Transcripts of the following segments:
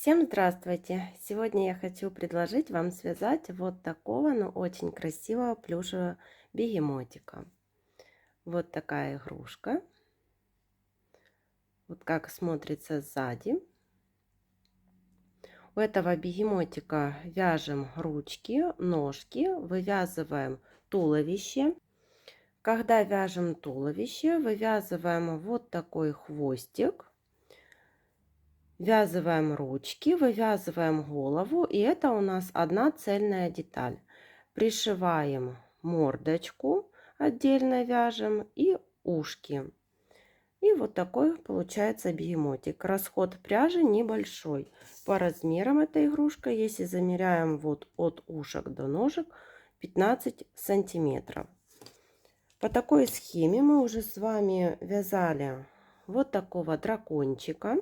Всем здравствуйте! Сегодня я хочу предложить вам связать вот такого, но очень красивого плюшевого бегемотика. Вот такая игрушка. Вот как смотрится сзади. У этого бегемотика вяжем ручки, ножки, вывязываем туловище. Когда вяжем туловище, вывязываем вот такой хвостик. Ввязываем ручки, вывязываем голову, и это у нас одна цельная деталь. Пришиваем мордочку, отдельно вяжем, и ушки. И вот такой получается бегемотик. Расход пряжи небольшой. По размерам эта игрушка, если замеряем вот от ушек до ножек, 15 сантиметров. По такой схеме мы уже с вами вязали вот такого дракончика,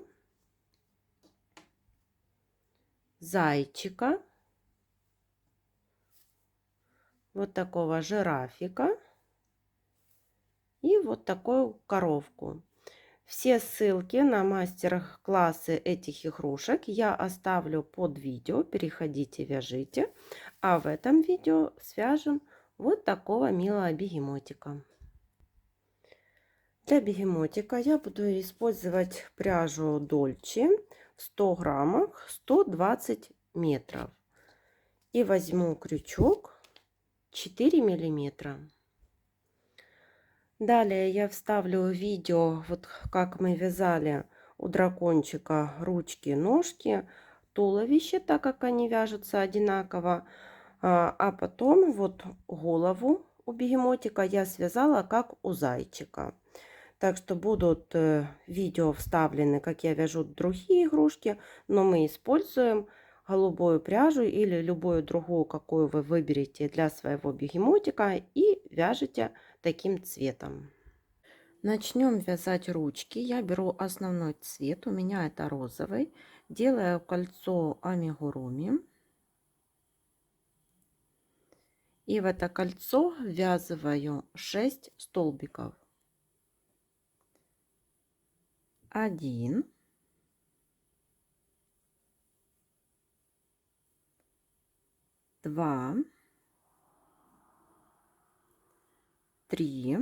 зайчика, вот такого жирафика и вот такую коровку. Все ссылки на мастер-классы этих игрушек я оставлю под видео. Переходите, вяжите. А в этом видео свяжем вот такого милого бегемотика. Для бегемотика я буду использовать пряжу Дольче в 100 граммах 120 метров. И возьму крючок 4 миллиметра. Далее я вставлю видео, вот как мы вязали у дракончика ручки, ножки, туловище, так как они вяжутся одинаково. А потом вот голову у бегемотика я связала как у зайчика. Так что будут видео вставлены, как я вяжу другие игрушки, но мы используем голубую пряжу или любую другую, какую вы выберете для своего бегемотика, и вяжете таким цветом. Начнем вязать ручки. Я беру основной цвет, у меня это розовый. Делаю кольцо амигуруми. И в это кольцо ввязываю 6 столбиков. 1, 2, 3,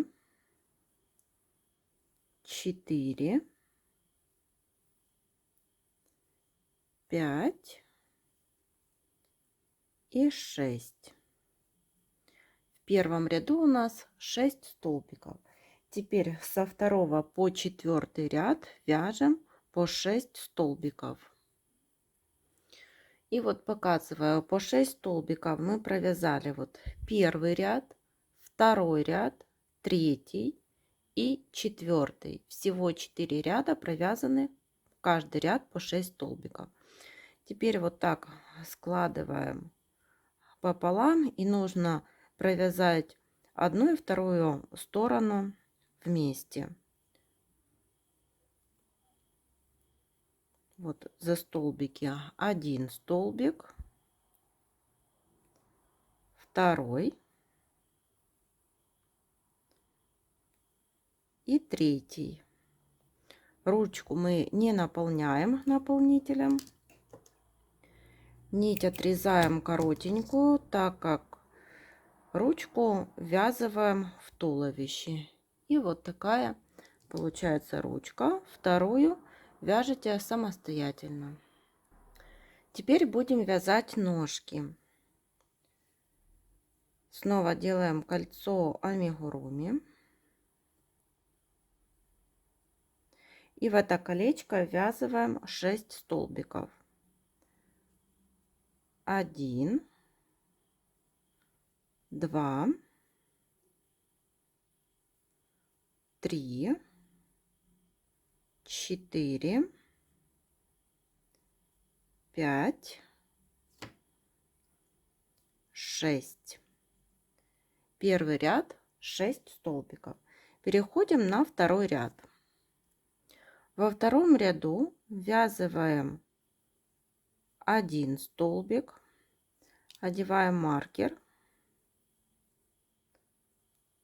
4, 5 и 6. В первом ряду у нас 6 столбиков. Теперь со 2 по 4 ряд вяжем по 6 столбиков. И вот показываю, по 6 столбиков мы провязали вот первый ряд, второй ряд, третий и четвертый. Всего 4 ряда провязаны, в каждый ряд по 6 столбиков. Теперь вот так складываем пополам, и нужно провязать одну и вторую сторону вместе. Вот за столбики 1 столбик, второй и третий. Ручку мы не наполняем наполнителем. Нить отрезаем коротенькую, так как ручку ввязываем в туловище. И вот такая получается ручка. Вторую вяжете самостоятельно. Теперь будем вязать ножки. Снова делаем кольцо амигуруми. И в это колечко ввязываем 6 столбиков. 1, 2, 3, 4, 5, 6. Первый ряд 6 столбиков. Переходим на второй ряд. Во втором ряду ввязываем 1 столбик, одеваем маркер,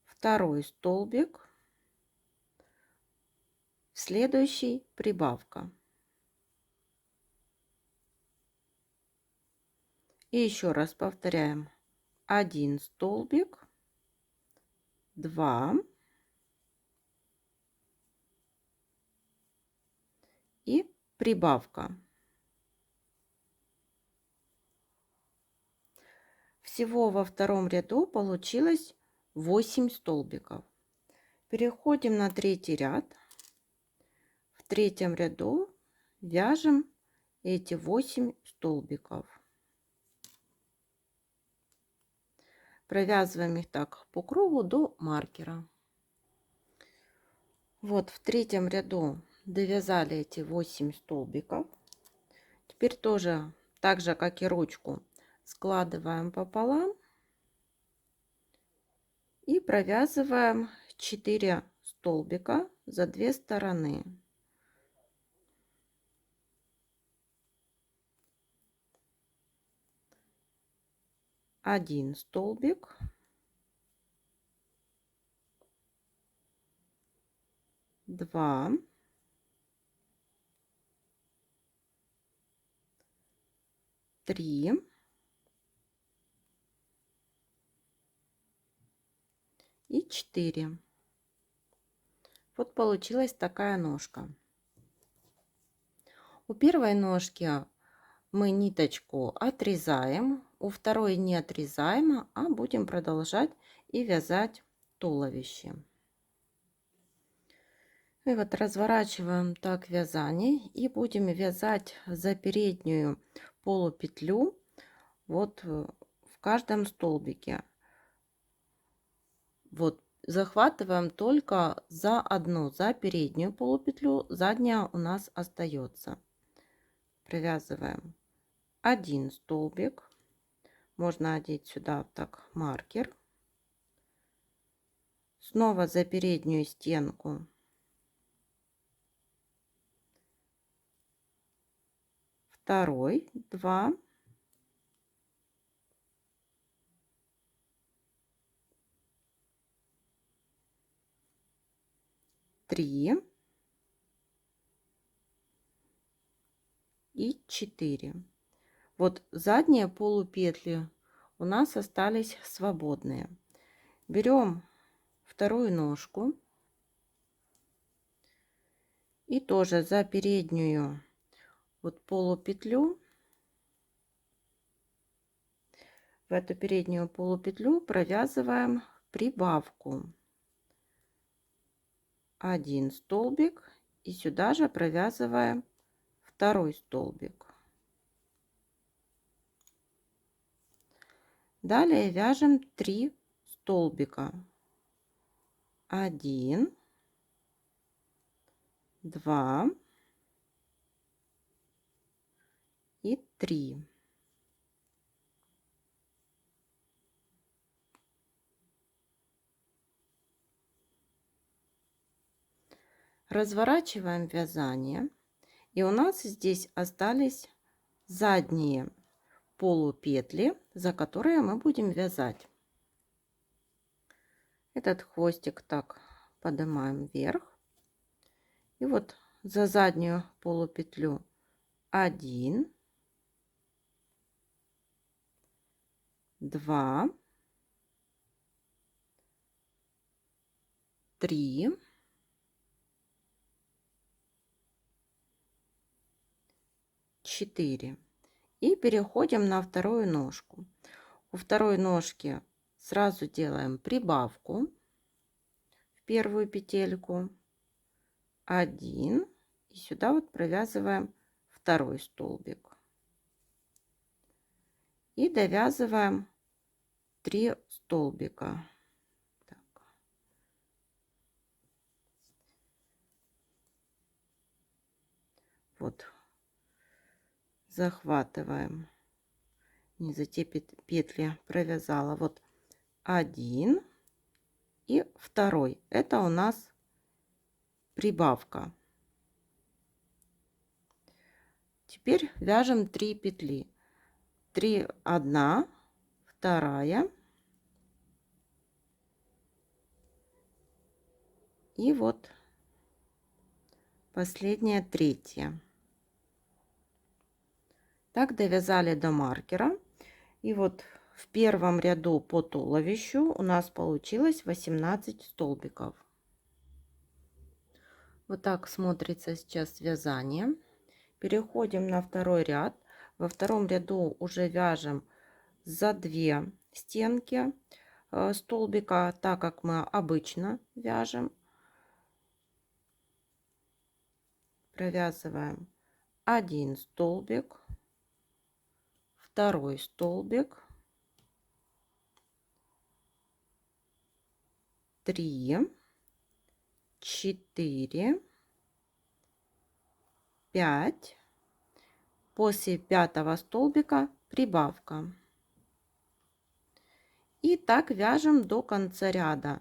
второй столбик, следующий прибавка. И еще раз повторяем. 1 столбик, 2 и прибавка. Всего во втором ряду получилось 8 столбиков. Переходим на третий ряд. В третьем ряду вяжем эти 8 столбиков. Провязываем их так по кругу до маркера. Вот в третьем ряду довязали эти 8 столбиков. Теперь тоже так же, как и ручку, складываем пополам и провязываем 4 столбика за 2 стороны. Один столбик, 2, 3 и 4. Вот получилась такая ножка. У первой ножки мы ниточку отрезаем, у второй не отрезаем, а будем продолжать и вязать туловище. И вот разворачиваем так вязание и будем вязать за переднюю полупетлю вот в каждом столбике. Вот захватываем только за одну, за переднюю полупетлю, задняя у нас остается. Провязываем 1 столбик, можно одеть сюда так маркер, снова за переднюю стенку второй, 2, 3 и 4. Вот задние полупетли у нас остались свободные. Берем вторую ножку и тоже за переднюю вот полупетлю, в эту переднюю полупетлю провязываем прибавку 1 столбик и сюда же провязываем второй столбик. Далее вяжем 3 столбика. 1, 2 и 3. Разворачиваем вязание, и у нас здесь остались задние полупетли, за которые мы будем вязать. Этот хвостик так поднимаем вверх, и вот за заднюю полупетлю 1, 2, 3, 4. И переходим на вторую ножку. У второй ножки сразу делаем прибавку в первую петельку 1 и сюда вот провязываем второй столбик и довязываем 3 столбика. Так. Вот захватываем, не за те петли провязала, вот 1 и второй, это у нас прибавка. Теперь вяжем 3 петли, 3, 1, 2 и вот последняя, 3. Так довязали до маркера. И вот в первом ряду по туловищу у нас получилось 18 столбиков. Вот так смотрится сейчас вязание. Переходим на второй ряд. Во втором ряду уже вяжем за 2 стенки столбика, так как мы обычно вяжем. Провязываем 1 столбик, второй столбик, 3, 4, 5. После 5-го столбика прибавка. И так вяжем до конца ряда.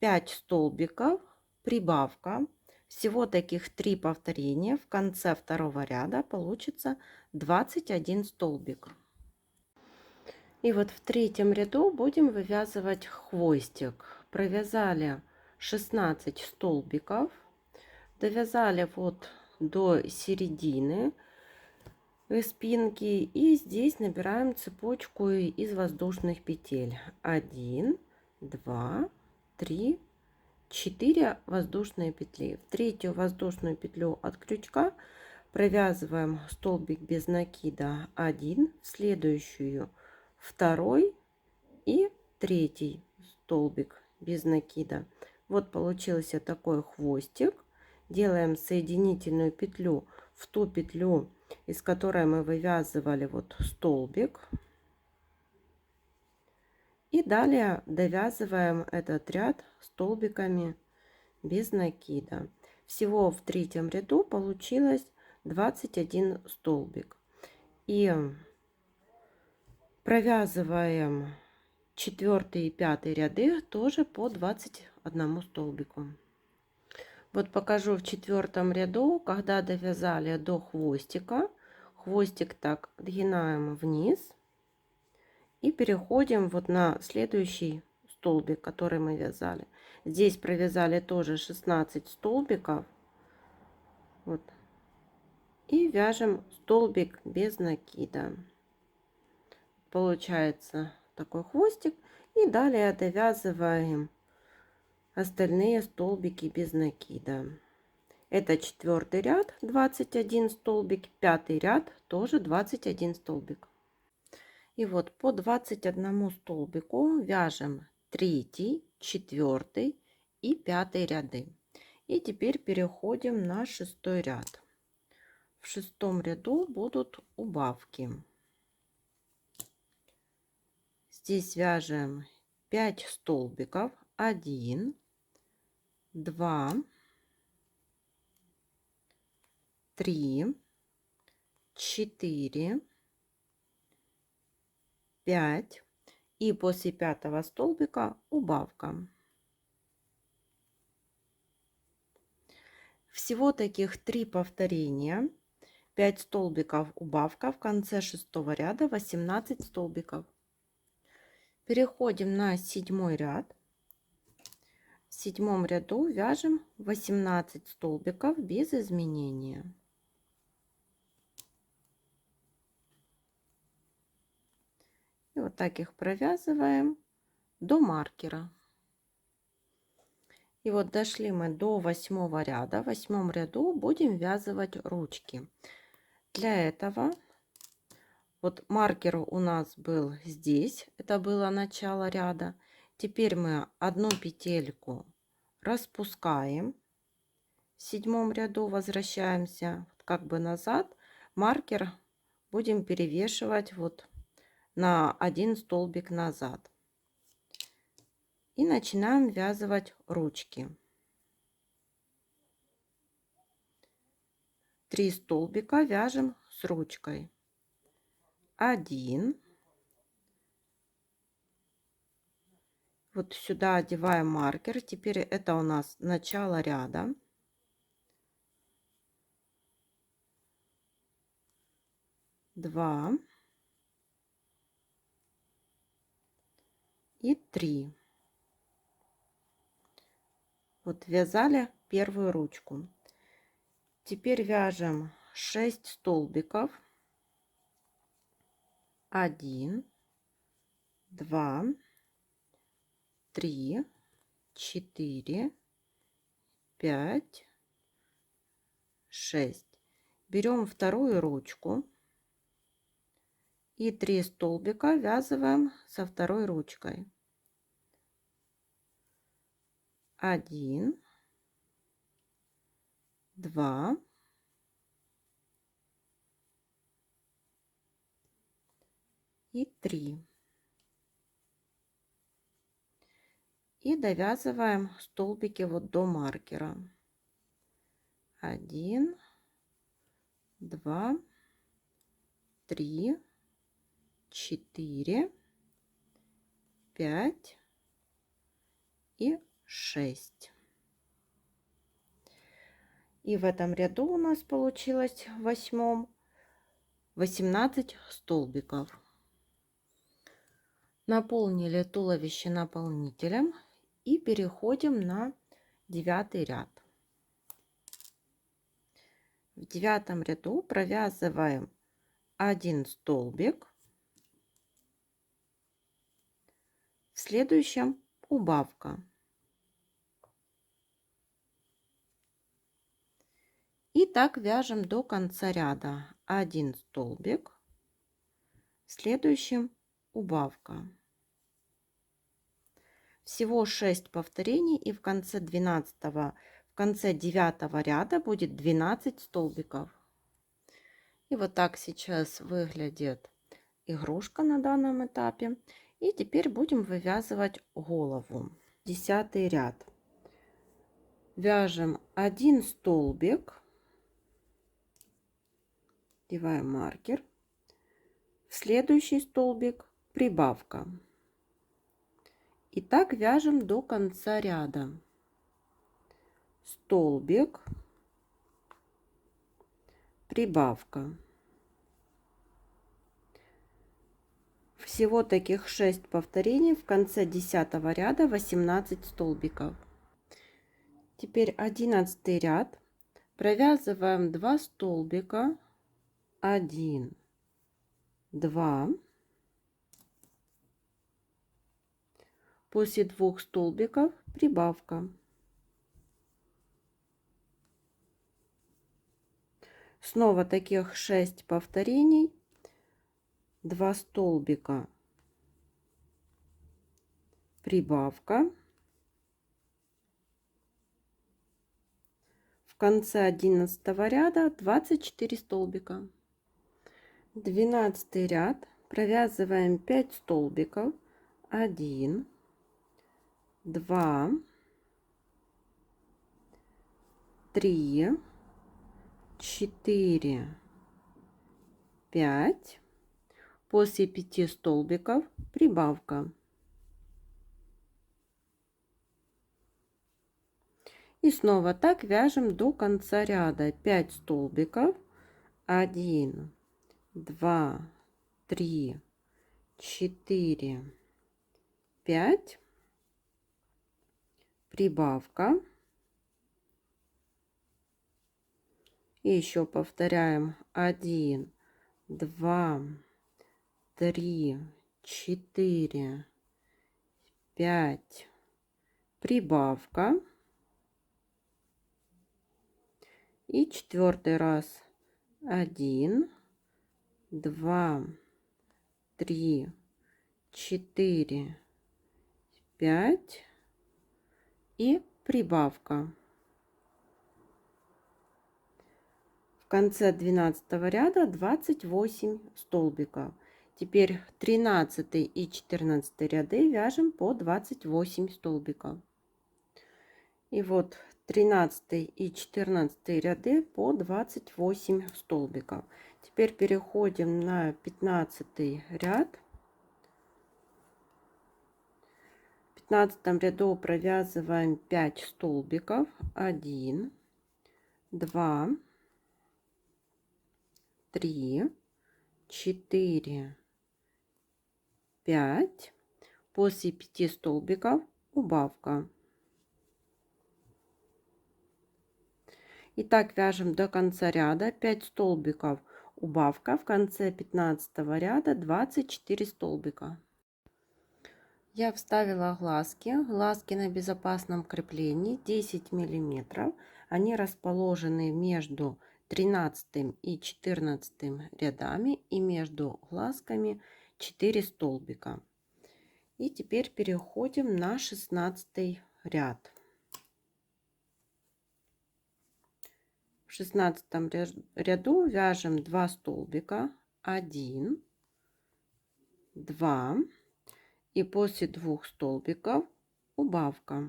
5 столбиков, прибавка. Всего таких 3 повторения. В конце второго ряда получится 21 столбик. И вот в третьем ряду будем вывязывать хвостик. Провязали 16 столбиков, довязали вот до середины спинки, и здесь набираем цепочку из воздушных петель. 1, 2, 3, 4 воздушные петли. В третью воздушную петлю от крючка провязываем столбик без накида 1, в следующую второй и третий столбик без накида. Вот получился такой хвостик. Делаем соединительную петлю в ту петлю, из которой мы вывязывали вот столбик, и далее довязываем этот ряд столбиками без накида. Всего в третьем ряду получилось 21 столбик. И провязываем 4 и 5 ряды тоже по 21 столбику. Вот покажу в 4 ряду, когда довязали до хвостика, хвостик так отгинаем вниз и переходим вот на следующий столбик, который мы вязали. Здесь провязали тоже 16 столбиков. Вот. И вяжем столбик без накида. Получается такой хвостик. И далее довязываем остальные столбики без накида. Это 4 ряд, 21 столбик, 5 ряд тоже 21 столбик. И вот по 21 столбику вяжем 3, 4 и 5 ряды. И теперь переходим на 6 ряд. В 6 ряду будут убавки. Здесь вяжем 5 столбиков, 1, 2, 3, 4, 5, и после 5-го столбика убавка. Всего таких 3 повторения. 5 столбиков убавка, в конце 6 ряда 18 столбиков. Переходим на 7 ряд. В 7 ряду вяжем 18 столбиков без изменения. И вот так их провязываем до маркера. И вот дошли мы до 8 ряда. В 8 ряду будем вязывать ручки. Для этого вот маркер у нас был здесь, это было начало ряда. Теперь мы одну петельку распускаем. В 7 ряду возвращаемся как бы назад. Маркер будем перевешивать вот на 1 столбик назад. И начинаем вязывать ручки. 3 столбика вяжем с ручкой. 1. Вот сюда одеваем маркер. Теперь это у нас начало ряда. 2 и 3. Вот вязали первую ручку. Теперь вяжем 6 столбиков. 1, 2, 3, 4, 5, 6. Берем вторую ручку и 3 столбика ввязываем со второй ручкой. 1, 2, 3. И довязываем столбики вот до маркера. 1, 2, 3, 4, 5 и 6. И в этом ряду у нас получилось в 8 18 столбиков. Наполнили туловище наполнителем и переходим на 9 ряд. В 9 ряду провязываем 1 столбик, в следующем убавка. И так вяжем до конца ряда. 1 столбик, в следующем убавка. Всего 6 повторений, и в конце 9 ряда будет 12 столбиков. И вот так сейчас выглядит игрушка на данном этапе. И теперь будем вывязывать голову. 10 ряд. Вяжем 1 столбик, одеваем маркер, в следующий столбик прибавка. И так вяжем до конца ряда. Столбик, прибавка. Всего таких 6 повторений, в конце 10 ряда 18 столбиков. Теперь 11 ряд. Провязываем 2 столбика, 1, 2. После 2 столбиков прибавка. Снова таких 6 повторений, 2 столбика, прибавка. В конце 11 ряда 24 столбика. 12 ряд. Провязываем 5 столбиков, 1, 2, 3, 4, 5. После 5 столбиков прибавка. И снова так вяжем до конца ряда. 5 столбиков, 1, 2, 3, 4, 5, прибавка. И еще повторяем 1, 2, 3, 4, 5, прибавка. И 4 раз 1, 2, 3, 4, 5 и прибавка. В конце 12 ряда 28 столбиков. Теперь 13 и 14 ряды вяжем по 28 столбиков. И вот 13 и 14 ряды по 28 столбиков. Теперь переходим на 15 ряд. В 15 ряду провязываем 5 столбиков, 1, 2, 3, 4, 5. После 5 столбиков убавка. И так вяжем до конца ряда. 5 столбиков убавка в конце 15 ряда 24 столбика. Я вставила глазки на безопасном креплении 10 миллиметров. Они расположены между 13 и 14 рядами и между глазками 4 столбика. И теперь переходим на 16 ряд. В 16 ряду вяжем 2 столбика, 1, 2, и после 2 столбиков убавка.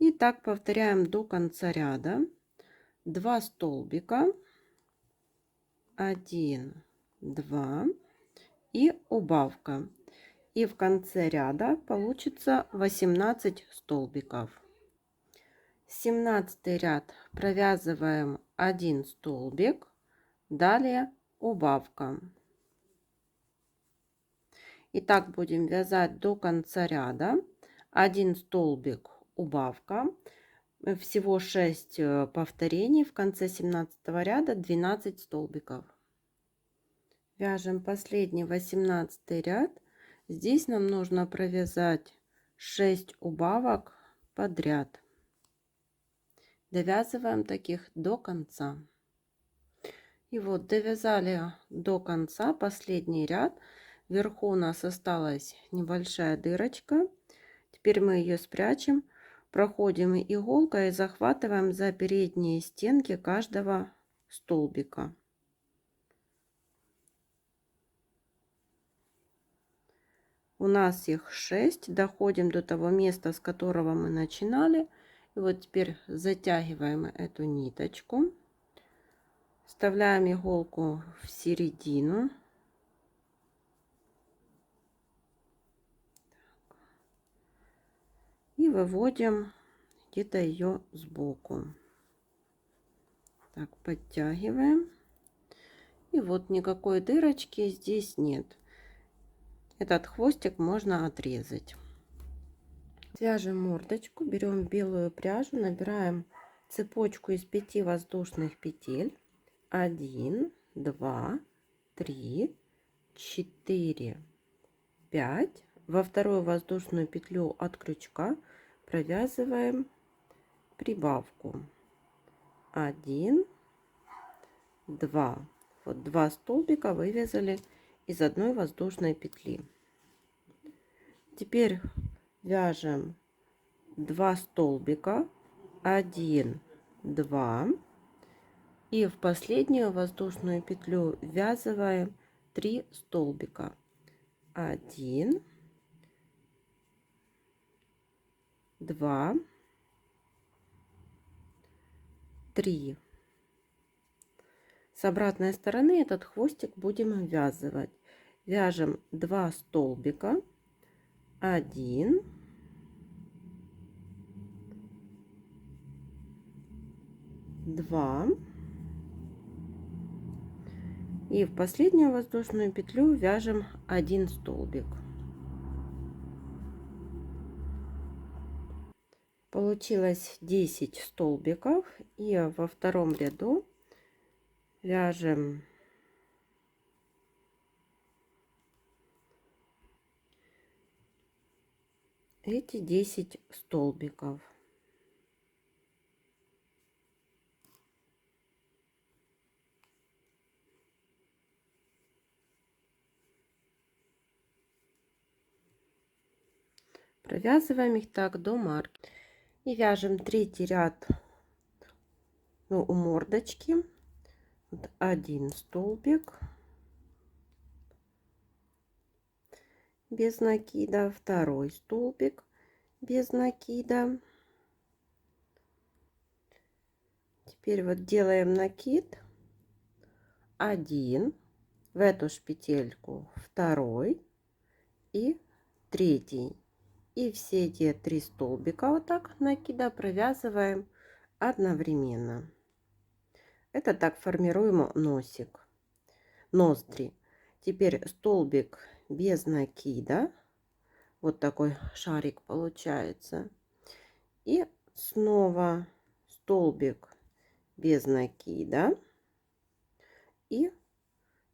И так повторяем до конца ряда. 2 столбика, 1, 2 и убавка. И в конце ряда получится 18 столбиков. 17 ряд провязываем 1 столбик, далее убавка. И так будем вязать до конца ряда. 1 столбик, убавка. Всего 6 повторений. В конце 17 ряда 12 столбиков. Вяжем последний 18 ряд. Здесь нам нужно провязать 6 убавок подряд. Довязываем таких до конца. И вот довязали до конца последний ряд. Вверху у нас осталась небольшая дырочка. Теперь мы ее спрячем. Проходим иголкой и захватываем за передние стенки каждого столбика. У нас их 6. Доходим до того места, с которого мы начинали. И вот теперь затягиваем эту ниточку. Вставляем иголку в середину. И выводим где-то ее сбоку. Так, подтягиваем. И вот никакой дырочки здесь нет. Этот хвостик можно отрезать. Свяжем мордочку, берем белую пряжу, набираем цепочку из 5 воздушных петель. 1, 2, 3, 4, 5. Во вторую воздушную петлю от крючка провязываем прибавку. 1, 2. Вот 2 столбика вывязали из одной воздушной петли. Теперь вяжем 2 столбика, 1, 2, и в последнюю воздушную петлю ввязываем 3 столбика. 1, 2, 3. С обратной стороны этот хвостик будем ввязывать. Вяжем 2 столбика, 1, 2, и в последнюю воздушную петлю вяжем 1 столбик. Получилось 10 столбиков, и во втором ряду вяжем эти 10 столбиков. Провязываем их так до марки. И вяжем третий ряд, у мордочки. Вот 1 столбик без накида, 2 столбик без накида. Теперь вот делаем накид, 1 в эту же петельку, 2 и 3. И все эти 3 столбика вот так накида провязываем одновременно. Это так формируем носик, ноздри. Теперь столбик без накида, вот такой шарик получается, и снова столбик без накида, И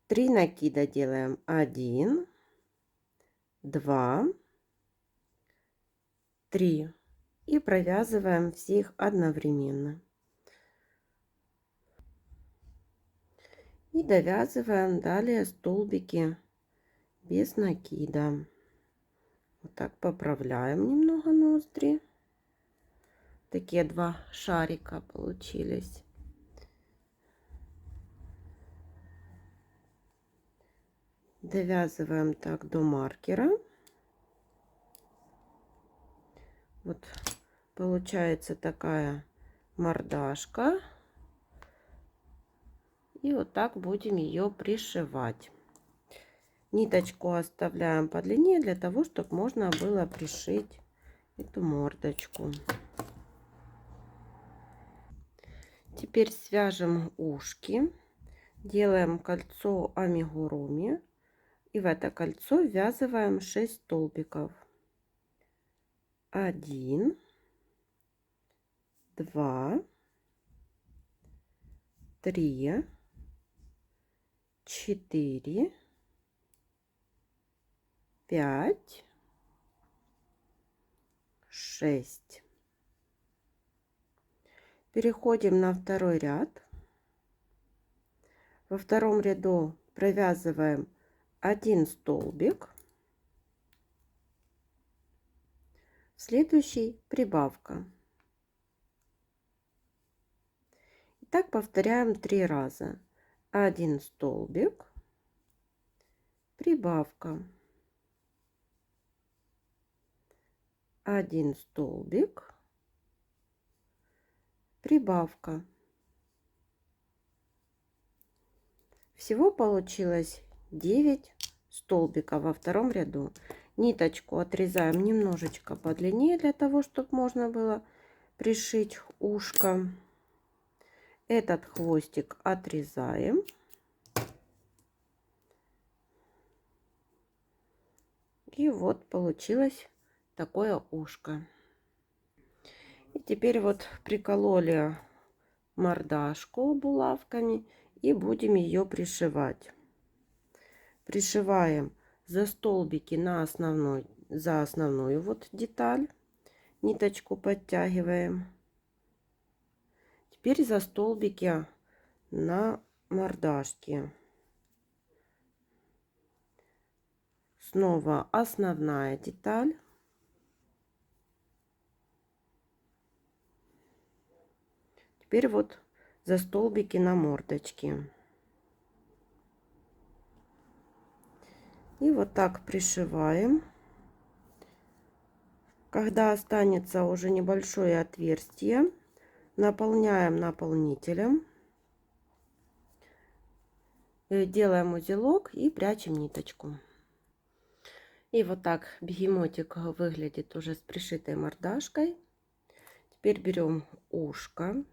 3 накида делаем. 1, 2, 3. И провязываем всех одновременно. И довязываем далее столбики без накида. Вот так поправляем немного ноздри. Такие 2 шарика получились. Довязываем так до маркера. Вот получается такая мордашка. И вот так будем ее пришивать. Ниточку оставляем по длине для того, чтобы можно было пришить эту мордочку. Теперь свяжем ушки. Делаем кольцо амигуруми. И в это кольцо ввязываем 6 столбиков. 1, 2, 3, 4, 5, 6. Переходим на второй ряд. Во втором ряду провязываем 1 столбик. В следующий прибавка. И так повторяем 3 раза. 1 столбик, прибавка. 1 столбик, прибавка. Всего получилось 9 столбиков во втором ряду. Ниточку отрезаем немножечко подлиннее для того, чтобы можно было пришить ушко. Этот хвостик отрезаем. И вот получилось такое ушко. И теперь вот прикололи мордашку булавками и будем ее пришивать. Пришиваем за столбики на за основную вот деталь. Ниточку подтягиваем. Теперь за столбики на мордашке. Снова основная деталь. Теперь вот за столбики на мордочке. И вот так пришиваем. Когда останется уже небольшое отверстие, наполняем наполнителем. Делаем узелок и прячем ниточку. И вот так бегемотик выглядит уже с пришитой мордашкой. Теперь берем ушко.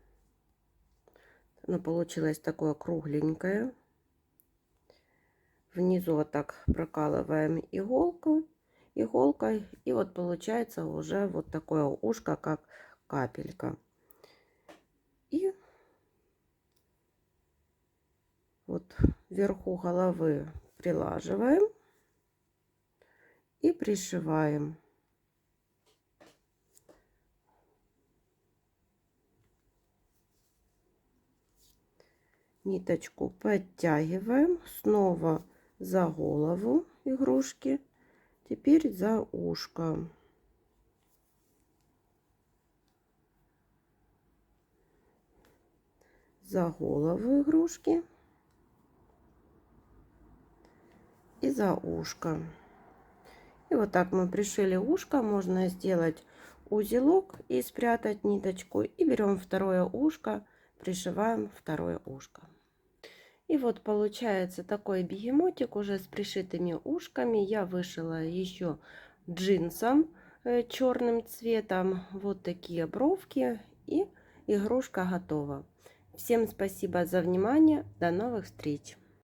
Оно получилось такое кругленькое. Внизу вот так прокалываем иголкой. И вот получается уже вот такое ушко, как капелька. И вот вверху головы прилаживаем и пришиваем. Ниточку подтягиваем снова за голову игрушки, теперь за ушко. За голову игрушки и за ушко. И вот так мы пришили ушко. Можно сделать узелок и спрятать ниточку. И берем второе ушко, пришиваем второе ушко. И вот получается такой бегемотик уже с пришитыми ушками. Я вышила еще джинсом черным цветом. Вот такие бровки. И игрушка готова. Всем спасибо за внимание. До новых встреч.